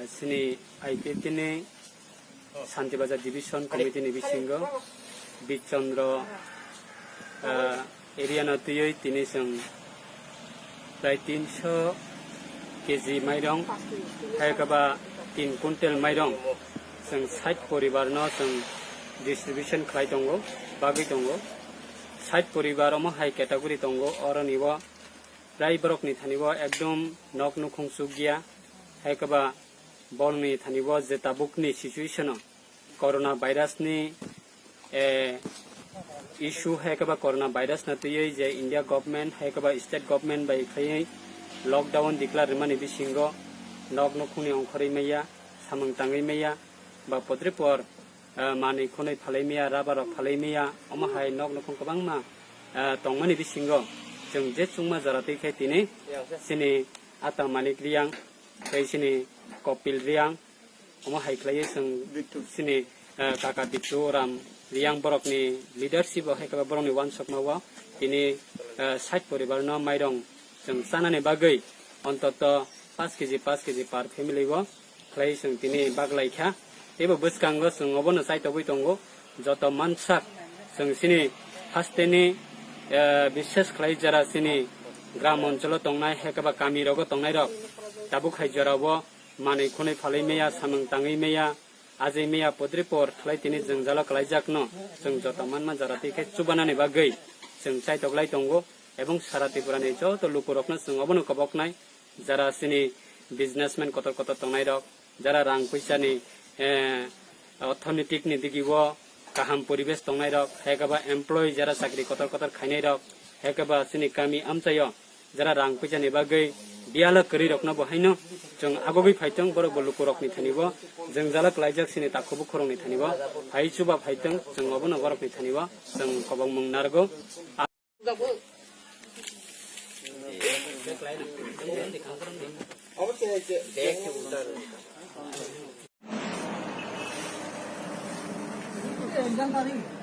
sini IPF ni Santibazar Division Committee ni bisingo Bichandra area na tuyoi tini sang prai 300 kg mairong hai kaba 3 kuntel mairong sang 60 poribar no sang distribution khlai tongo bagi tongo 60 poribar mo hai category tongo oro nibo prai borok ni thanibo ekdom nok nukhung sugya hai kaba bol ni thanibo je tabuk ni situation corona virus ni issue hai kaba corona virus na tuyoi je India government hai kaba state government bai khai lockdown declare mani bisingo nok nukhuni ongkhori meya samang tangai meya ba potripor mani khonai phalai meya rabar phalai meya oma hai nok nukhung kabang ma tongmani bisingo jeng je chungma jarati khai tini sini ata manik riang kai sini kopil riang oma hai khlai sing sini kaka bitu ram riang borok ni leadership hai kaba borok ni one shot mawa tini 60 poribar no mairong jeng sanane bagai ontoto 5 kg per family wo khlai sing tini baglai kha ebo buskango sing obono sai toboi tongo joto mansak sing sini hasteni বিশেষ খাই যারা সিনি গ্রাম অঞ্চল তংনাই হেকাবা কামি রগ তংনাই rock তাবু খাই জরাব মানে খনে ফালাই মেয়া সামং তাঙই মেয়া আজই মেয়া পদ্রিপর খাই তিনি জংজালা খাই জাকন जों জতমান মান যারা তিকে চুবানানি বাগৈ जों চাই তগলাই তঙ্গো এবং সারা ত্রিপুরানি যত লুকুরকন जों অবনো কবকনাই যারা সিনি বিজনেসম্যান কত কত তংনাই রক যারা রাং পয়সানি অর্থনৈতিক নি দিগিব kaham poribesh tongnai rok hekaba employee jara sakri kotor kotor khainai rok hekaba sini kami amchayo jara rang paisa ni bagai biala kari rok na bohaino जों agogoi phaitong borok boluku rok ni thanibo जों jala klaijak sini takubu khorong ni thanibo phaichuba phaitong जों obono borok ni thanibo जों kobong mung nargo जानकारी